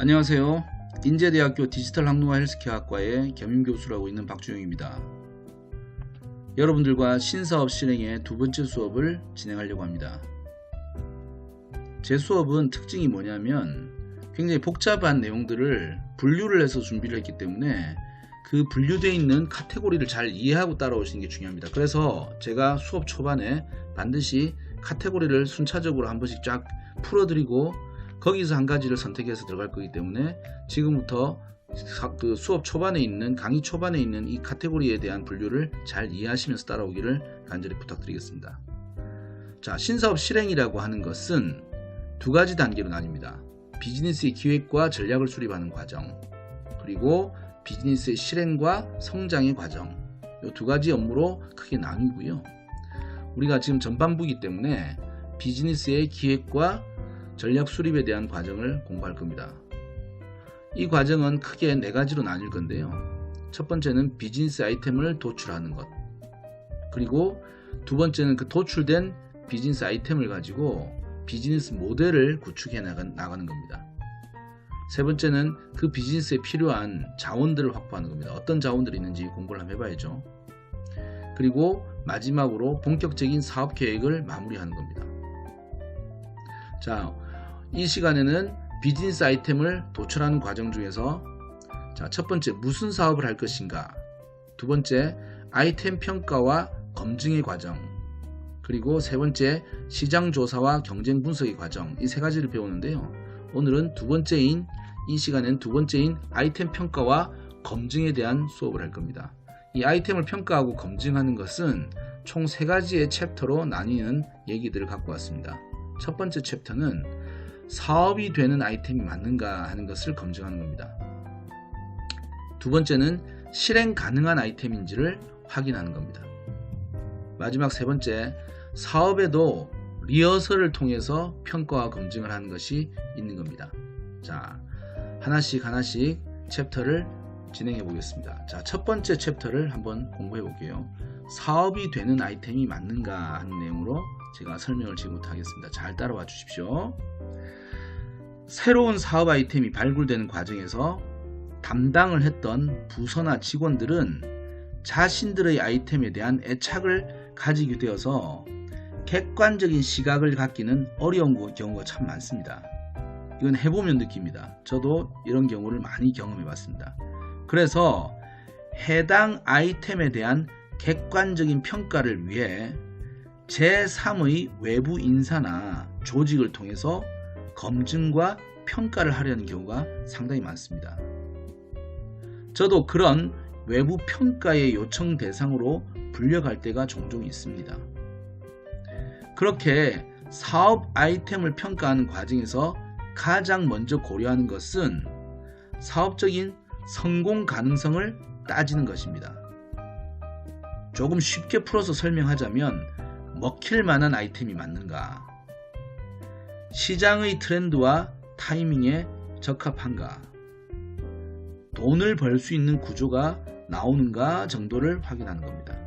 안녕하세요. 인제대학교 디지털 항공화 헬스케어학과의 겸임교수라고 있는 박주영입니다. 여러분들과 신사업 실행의 두 번째 수업을 진행하려고 합니다. 제 수업은 특징이 뭐냐면 굉장히 복잡한 내용들을 분류를 해서 준비를 했기 때문에 그 분류되어 있는 카테고리를 잘 이해하고 따라오시는 게 중요합니다. 그래서 제가 수업 초반에 반드시 카테고리를 순차적으로 한 번씩 쫙 풀어드리고 거기서 한 가지를 선택해서 들어갈 거기 때문에 지금부터 그 수업 초반에 있는 강의 초반에 있는 이 카테고리에 대한 분류를 잘 이해하시면서 따라오기를 간절히 부탁드리겠습니다. 자, 신사업 실행이라고 하는 것은 두 가지 단계로 나뉩니다. 비즈니스의 기획과 전략을 수립하는 과정, 그리고 비즈니스의 실행과 성장의 과정, 이 두 가지 업무로 크게 나뉘고요. 우리가 지금 전반부이기 때문에 비즈니스의 기획과 전략 수립에 대한 과정을 공부할 겁니다. 이 과정은 크게 네 가지로 나뉠 건데요. 첫 번째는 비즈니스 아이템을 도출하는 것, 그리고 두 번째는 그 도출된 비즈니스 아이템을 가지고 비즈니스 모델을 구축해 나가는 겁니다. 세 번째는 그 비즈니스에 필요한 자원들을 확보하는 겁니다. 어떤 자원들이 있는지 공부를 한번 해봐야죠. 그리고 마지막으로 본격적인 사업 계획을 마무리하는 겁니다. 자, 이 시간에는 비즈니스 아이템을 도출하는 과정 중에서 첫 번째 무슨 사업을 할 것인가, 두 번째 아이템 평가와 검증의 과정, 그리고 세 번째 시장 조사와 경쟁 분석의 과정, 이 세 가지를 배우는데요. 오늘은 이 시간엔 두 번째인 아이템 평가와 검증에 대한 수업을 할 겁니다. 이 아이템을 평가하고 검증하는 것은 총 세 가지의 챕터로 나뉘는 얘기들을 갖고 왔습니다. 첫 번째 챕터는 사업이 되는 아이템이 맞는가 하는 것을 검증하는 겁니다. 두 번째는 실행 가능한 아이템인지를 확인하는 겁니다. 마지막 세 번째, 사업에도 리허설을 통해서 평가와 검증을 하는 것이 있는 겁니다. 자, 하나씩 챕터를 진행해 보겠습니다. 자, 첫 번째 챕터를 한번 공부해 볼게요. 사업이 되는 아이템이 맞는가 하는 내용으로 제가 설명을 지금부터 하겠습니다. 잘 따라와 주십시오. 새로운 사업 아이템이 발굴되는 과정에서 담당을 했던 부서나 직원들은 자신들의 아이템에 대한 애착을 가지게 되어서 객관적인 시각을 갖기는 어려운 경우가 참 많습니다. 이건 해보면 느낍니다. 저도 이런 경우를 많이 경험해 봤습니다. 그래서 해당 아이템에 대한 객관적인 평가를 위해 제3의 외부 인사나 조직을 통해서 검증과 평가를 하려는 경우가 상당히 많습니다. 저도 그런 외부 평가의 요청 대상으로 불려갈 때가 종종 있습니다. 그렇게 사업 아이템을 평가하는 과정에서 가장 먼저 고려하는 것은 사업적인 성공 가능성을 따지는 것입니다. 조금 쉽게 풀어서 설명하자면 먹힐 만한 아이템이 맞는가, 시장의 트렌드와 타이밍에 적합한가, 돈을 벌 수 있는 구조가 나오는가 정도를 확인하는 겁니다.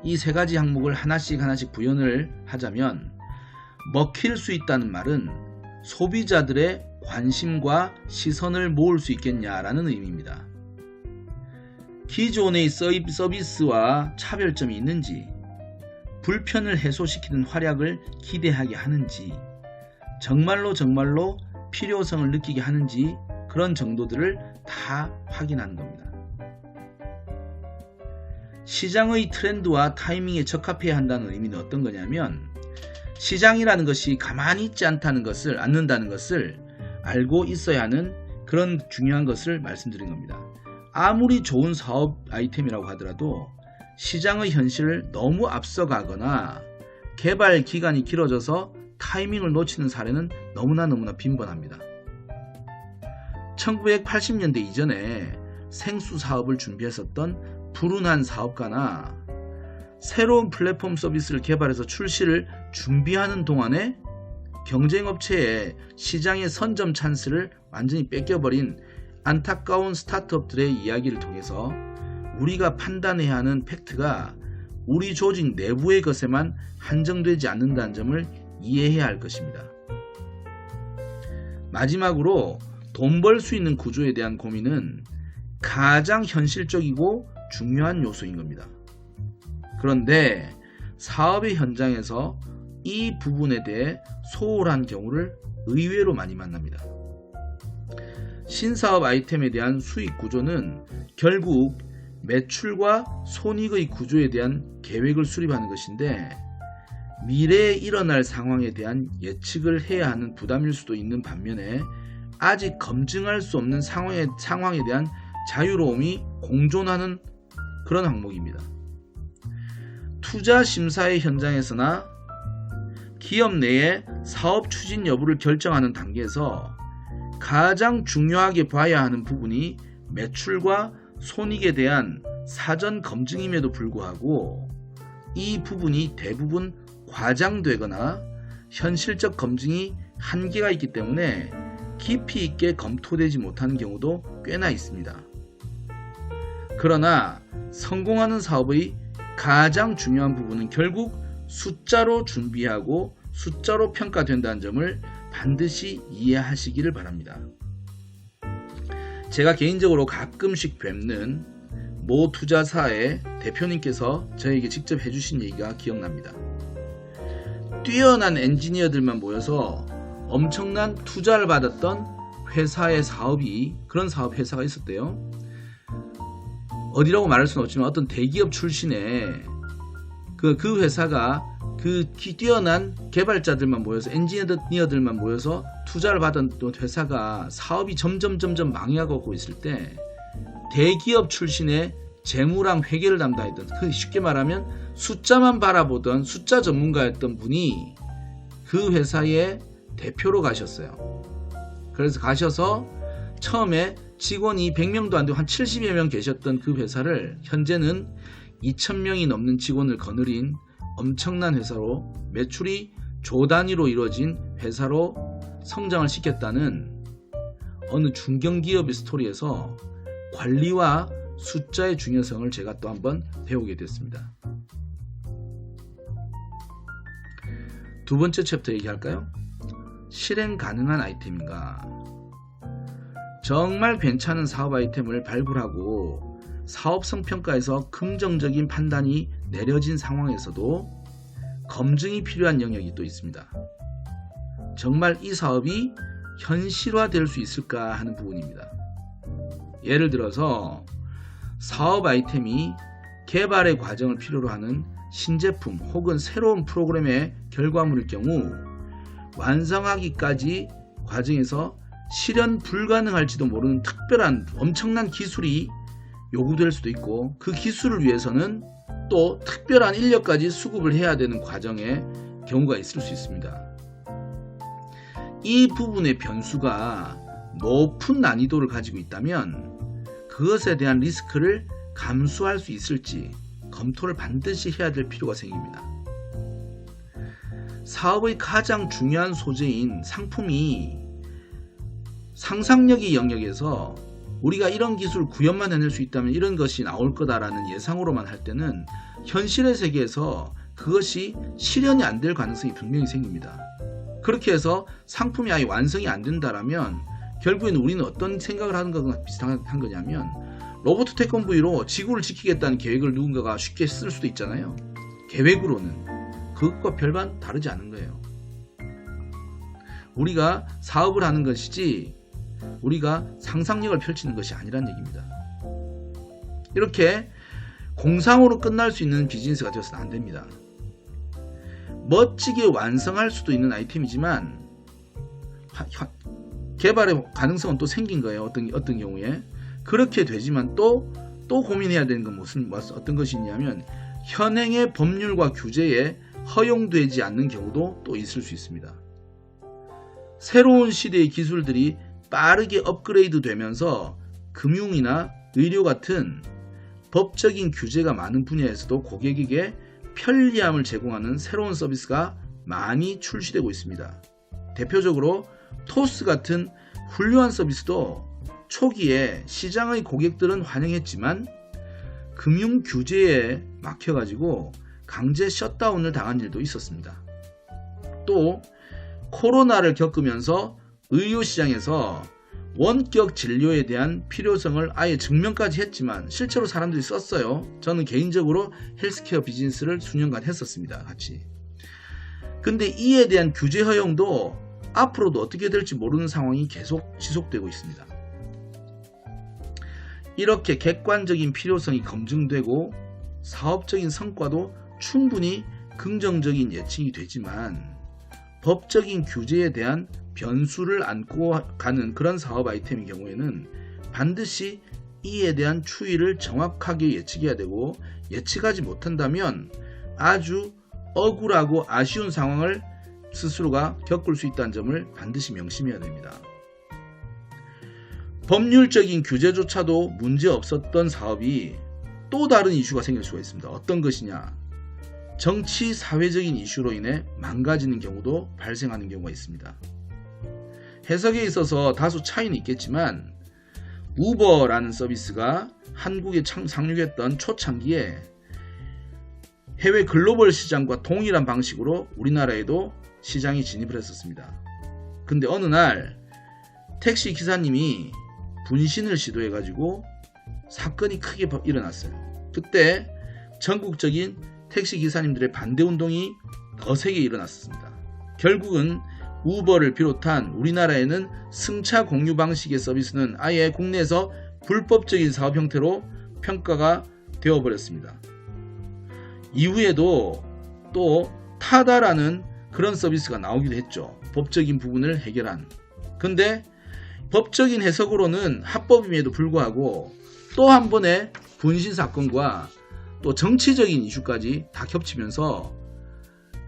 이 세 가지 항목을 하나씩 구현을 하자면 먹힐 수 있다는 말은 소비자들의 관심과 시선을 모을 수 있겠냐라는 의미입니다. 기존의 서비스와 차별점이 있는지, 불편을 해소시키는 활약을 기대하게 하는지, 정말로 필요성을 느끼게 하는지, 그런 정도들을 다 확인하는 겁니다. 시장의 트렌드와 타이밍에 적합해야 한다는 의미는 어떤 거냐면, 시장이라는 것이 가만히 있지 않는다는 것을 알고 있어야 하는 그런 중요한 것을 말씀드린 겁니다. 아무리 좋은 사업 아이템이라고 하더라도 시장의 현실을 너무 앞서가거나 개발 기간이 길어져서 타이밍을 놓치는 사례는 너무나 빈번합니다. 1980년대 이전에 생수 사업을 준비했었던 불운한 사업가나 새로운 플랫폼 서비스를 개발해서 출시를 준비하는 동안에 경쟁업체의 시장의 선점 찬스를 완전히 뺏겨버린 안타까운 스타트업들의 이야기를 통해서 우리가 판단해야 하는 팩트가 우리 조직 내부의 것에만 한정되지 않는다는 점을 이해해야 할 것입니다. 마지막으로 돈 벌 수 있는 구조에 대한 고민은 가장 현실적이고 중요한 요소인 겁니다. 그런데 사업의 현장에서 이 부분에 대해 소홀한 경우를 의외로 많이 만납니다. 신사업 아이템에 대한 수익 구조는 결국 매출과 손익의 구조에 대한 계획을 수립하는 것인데, 미래에 일어날 상황에 대한 예측을 해야 하는 부담일 수도 있는 반면에 아직 검증할 수 없는 상황에 대한 자유로움이 공존하는 그런 항목입니다. 투자 심사의 현장에서나 기업 내의 사업 추진 여부를 결정하는 단계에서 가장 중요하게 봐야 하는 부분이 매출과 손익에 대한 사전 검증임에도 불구하고 이 부분이 대부분 과장되거나 현실적 검증이 한계가 있기 때문에 깊이 있게 검토되지 못하는 경우도 꽤나 있습니다. 그러나 성공하는 사업의 가장 중요한 부분은 결국 숫자로 준비하고 숫자로 평가된다는 점을 반드시 이해하시기를 바랍니다. 제가 개인적으로 가끔씩 뵙는 모 투자사의 대표님께서 저에게 직접 해주신 얘기가 기억납니다. 뛰어난 엔지니어들만 모여서 엄청난 투자를 받았던 회사의 그런 사업 회사가 있었대요. 어디라고 말할 수는 없지만 어떤 대기업 출신의 그 회사가 그 뛰어난 개발자들만 모여서, 엔지니어들만 모여서 투자를 받은 회사가 사업이 점점 망해가고 있을 때 대기업 출신의 재무랑 회계를 담당했던, 쉽게 말하면 숫자만 바라보던 숫자 전문가였던 분이 그 회사의 대표로 가셨어요. 그래서 가셔서 처음에 직원이 100명도 안 되고 한 70여 명 계셨던 그 회사를 현재는 2,000명이 넘는 직원을 거느린 엄청난 회사로, 매출이 조 단위로 이루어진 회사로 성장을 시켰다는 어느 중견기업의 스토리에서 관리와 숫자의 중요성을 제가 또 한번 배우게 됐습니다. 두 번째 챕터 얘기할까요? 실행 가능한 아이템인가? 정말 괜찮은 사업 아이템을 발굴하고 사업성 평가에서 긍정적인 판단이 내려진 상황에서도 검증이 필요한 영역이 또 있습니다. 정말 이 사업이 현실화될 수 있을까 하는 부분입니다. 예를 들어서 사업 아이템이 개발의 과정을 필요로 하는 신제품 혹은 새로운 프로그램의 결과물일 경우 완성하기까지 과정에서 실현 불가능할지도 모르는 특별한 엄청난 기술이 요구될 수도 있고, 그 기술을 위해서는 또 특별한 인력까지 수급을 해야 되는 과정의 경우가 있을 수 있습니다. 이 부분의 변수가 높은 난이도를 가지고 있다면 그것에 대한 리스크를 감수할 수 있을지 검토를 반드시 해야 될 필요가 생깁니다. 사업의 가장 중요한 소재인 상품이 상상력의 영역에서 우리가 이런 기술을 구현만 해낼 수 있다면 이런 것이 나올 거다라는 예상으로만 할 때는 현실의 세계에서 그것이 실현이 안 될 가능성이 분명히 생깁니다. 그렇게 해서 상품이 아예 완성이 안 된다라면 결국에는 우리는 어떤 생각을 하는 것과 비슷한 거냐면, 로봇 태권브이로 지구를 지키겠다는 계획을 누군가가 쉽게 쓸 수도 있잖아요. 계획으로는 그것과 별반 다르지 않은 거예요. 우리가 사업을 하는 것이지 우리가 상상력을 펼치는 것이 아니란 얘기입니다. 이렇게 공상으로 끝날 수 있는 비즈니스가 되어서는 안 됩니다. 멋지게 완성할 수도 있는 아이템이지만 개발의 가능성은 또 생긴 거예요. 어떤 경우에. 그렇게 되지만 또 고민해야 되는 건 어떤 것이 있냐면, 현행의 법률과 규제에 허용되지 않는 경우도 또 있을 수 있습니다. 새로운 시대의 기술들이 빠르게 업그레이드 되면서 금융이나 의료 같은 법적인 규제가 많은 분야에서도 고객에게 편리함을 제공하는 새로운 서비스가 많이 출시되고 있습니다. 대표적으로 토스 같은 훌륭한 서비스도 초기에 시장의 고객들은 환영했지만 금융 규제에 막혀가지고 강제 셧다운을 당한 일도 있었습니다. 또 코로나를 겪으면서 의료시장에서 원격 진료에 대한 필요성을 아예 증명까지 했지만 실제로 사람들이 썼어요. 저는 개인적으로 헬스케어 비즈니스를 수년간 했었습니다. 같이. 근데 이에 대한 규제 허용도 앞으로도 어떻게 될지 모르는 상황이 계속 지속되고 있습니다. 이렇게 객관적인 필요성이 검증되고 사업적인 성과도 충분히 긍정적인 예측이 되지만 법적인 규제에 대한 변수를 안고 가는 그런 사업 아이템의 경우에는 반드시 이에 대한 추이를 정확하게 예측해야 되고, 예측하지 못한다면 아주 억울하고 아쉬운 상황을 스스로가 겪을 수 있다는 점을 반드시 명심해야 됩니다. 법률적인 규제조차도 문제 없었던 사업이 또 다른 이슈가 생길 수가 있습니다. 어떤 것이냐? 정치 사회적인 이슈로 인해 망가지는 경우도 발생하는 경우가 있습니다. 해석에 있어서 다소 차이는 있겠지만 우버라는 서비스가 한국에 상륙했던 초창기에 해외 글로벌 시장과 동일한 방식으로 우리나라에도 시장에 진입을 했었습니다. 근데 어느 날 택시 기사님이 분신을 시도해가지고 사건이 크게 일어났어요. 그때 전국적인 택시 기사님들의 반대운동이 더 세게 일어났습니다. 결국은 우버를 비롯한 우리나라에는 승차 공유 방식의 서비스는 아예 국내에서 불법적인 사업 형태로 평가가 되어버렸습니다. 이후에도 또 타다라는 그런 서비스가 나오기도 했죠. 법적인 부분을 해결한. 근데 법적인 해석으로는 합법임에도 불구하고 또 한 번의 분신 사건과 또 정치적인 이슈까지 다 겹치면서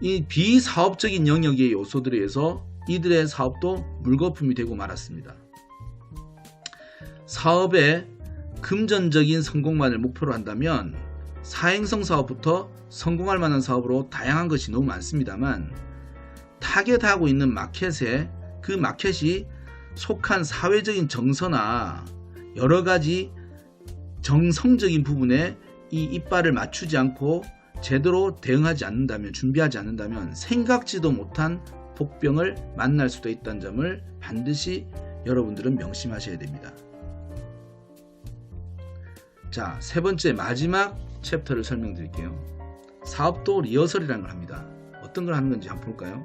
이 비사업적인 영역의 요소들에 의해서 이들의 사업도 물거품이 되고 말았습니다. 사업의 금전적인 성공만을 목표로 한다면 사행성 사업부터 성공할 만한 사업으로 다양한 것이 너무 많습니다만, 타겟하고 있는 마켓에 그 마켓이 속한 사회적인 정서나 여러가지 정성적인 부분에 이 이빨을 맞추지 않고 제대로 대응하지 않는다면, 준비하지 않는다면 생각지도 못한 복병을 만날 수도 있다는 점을 반드시 여러분들은 명심하셔야 됩니다. 자, 세 번째 마지막 챕터를 설명드릴게요. 사업도 리허설이라는 걸 합니다. 어떤 걸 하는 건지 한번 볼까요?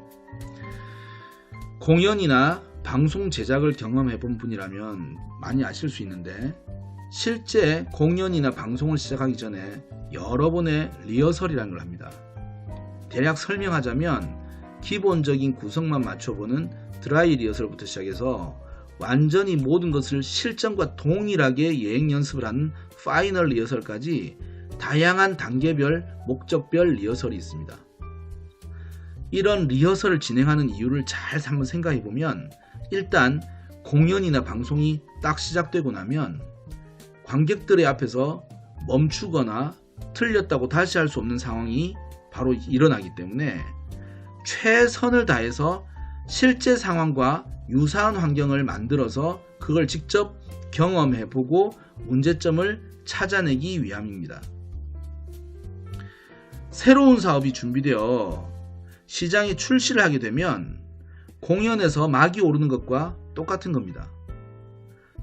공연이나 방송 제작을 경험해 본 분이라면 많이 아실 수 있는데, 실제 공연이나 방송을 시작하기 전에 여러 번의 리허설이라는 걸 합니다. 대략 설명하자면 기본적인 구성만 맞춰보는 드라이 리허설부터 시작해서 완전히 모든 것을 실전과 동일하게 예행 연습을 하는 파이널 리허설까지 다양한 단계별, 목적별 리허설이 있습니다. 이런 리허설을 진행하는 이유를 잘 한번 생각해보면, 일단 공연이나 방송이 딱 시작되고 나면 관객들의 앞에서 멈추거나 틀렸다고 다시 할 수 없는 상황이 바로 일어나기 때문에 최선을 다해서 실제 상황과 유사한 환경을 만들어서 그걸 직접 경험해보고 문제점을 찾아내기 위함입니다. 새로운 사업이 준비되어 시장에 출시를 하게 되면 공연에서 막이 오르는 것과 똑같은 겁니다.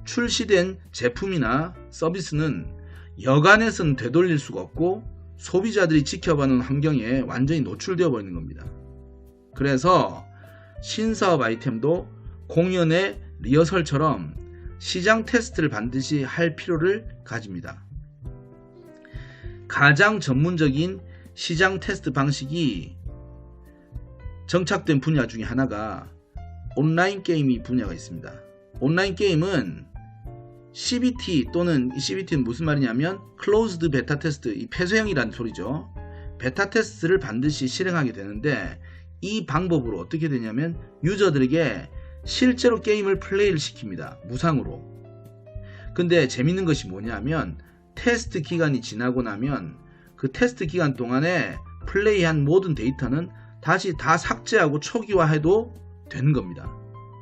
출시된 제품이나 서비스는 여간해서는 되돌릴 수가 없고 소비자들이 지켜보는 환경에 완전히 노출되어 버리는 겁니다. 그래서 신사업 아이템도 공연의 리허설처럼 시장 테스트를 반드시 할 필요를 가집니다. 가장 전문적인 시장 테스트 방식이 정착된 분야 중에 하나가 온라인 게임이 분야가 있습니다. 온라인 게임은 CBT 또는 CBT는 무슨 말이냐면 클로즈드 베타 테스트, 이 폐쇄형이라는 소리죠. 베타 테스트를 반드시 실행하게 되는데, 이 방법으로 어떻게 되냐면 유저들에게 실제로 게임을 플레이를 시킵니다. 무상으로. 근데 재밌는 것이 뭐냐면 테스트 기간이 지나고 나면 그 테스트 기간 동안에 플레이한 모든 데이터는 다시 다 삭제하고 초기화해도 되는 겁니다.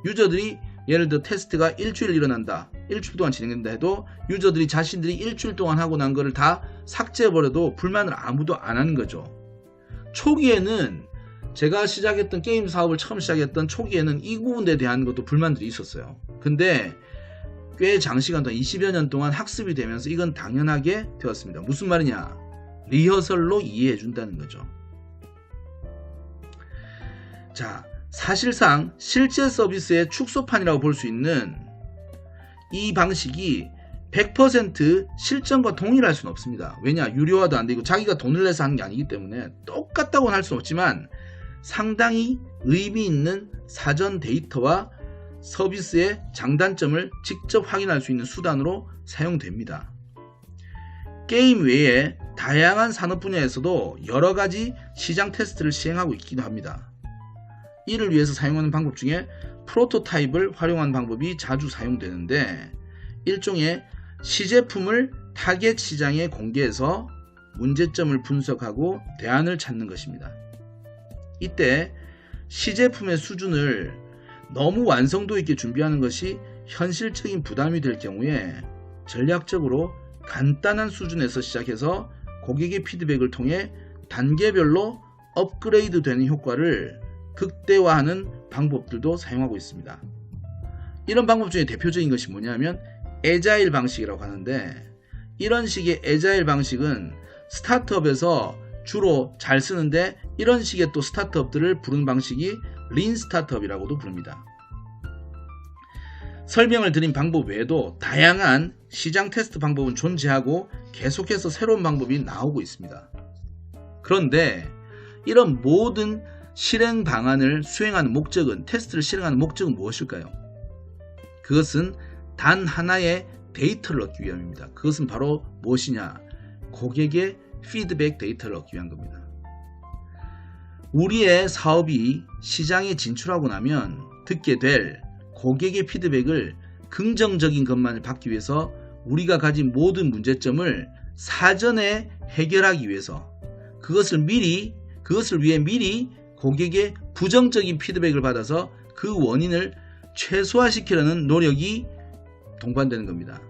유저들이 예를 들어 테스트가 일주일 일어난다, 일주일 동안 진행된다 해도 유저들이 자신들이 일주일 동안 하고 난 거를 다 삭제해버려도 불만을 아무도 안 하는 거죠. 초기에는 제가 시작했던 게임 사업을 처음 시작했던 초기에는 이 부분에 대한 것도 불만들이 있었어요. 근데 꽤 장시간 동안 20여 년 동안 학습이 되면서 이건 당연하게 되었습니다. 무슨 말이냐? 리허설로 이해해 준다는 거죠. 자, 사실상 실제 서비스의 축소판이라고 볼 수 있는 이 방식이 100% 실전과 동일할 수는 없습니다. 왜냐? 유료화도 안 되고 자기가 돈을 내서 하는 게 아니기 때문에 똑같다고는 할 수는 없지만 상당히 의미 있는 사전 데이터와 서비스의 장단점을 직접 확인할 수 있는 수단으로 사용됩니다. 게임 외에 다양한 산업 분야에서도 여러 가지 시장 테스트를 시행하고 있기도 합니다. 이를 위해서 사용하는 방법 중에 프로토타입을 활용하는 방법이 자주 사용되는데 일종의 시제품을 타겟 시장에 공개해서 문제점을 분석하고 대안을 찾는 것입니다. 이때 시제품의 수준을 너무 완성도 있게 준비하는 것이 현실적인 부담이 될 경우에 전략적으로 간단한 수준에서 시작해서 고객의 피드백을 통해 단계별로 업그레이드 되는 효과를 극대화하는 방법들도 사용하고 있습니다. 이런 방법 중에 대표적인 것이 뭐냐면 애자일 방식이라고 하는데 이런 식의 애자일 방식은 스타트업에서 주로 잘 쓰는데 이런 식의 또 스타트업들을 부르는 방식이 린 스타트업이라고도 부릅니다. 설명을 드린 방법 외에도 다양한 시장 테스트 방법은 존재하고 계속해서 새로운 방법이 나오고 있습니다. 그런데 이런 모든 실행 방안을 수행하는 목적은 테스트를 실행하는 목적은 무엇일까요? 그것은 단 하나의 데이터를 얻기 위함입니다. 그것은 바로 무엇이냐? 고객의 피드백 데이터를 얻기 위한 겁니다. 우리의 사업이 시장에 진출하고 나면 듣게 될 고객의 피드백을 긍정적인 것만을 받기 위해서 우리가 가진 모든 문제점을 사전에 해결하기 위해서 그것을 위해 미리 고객의 부정적인 피드백을 받아서 그 원인을 최소화시키려는 노력이 동반되는 겁니다.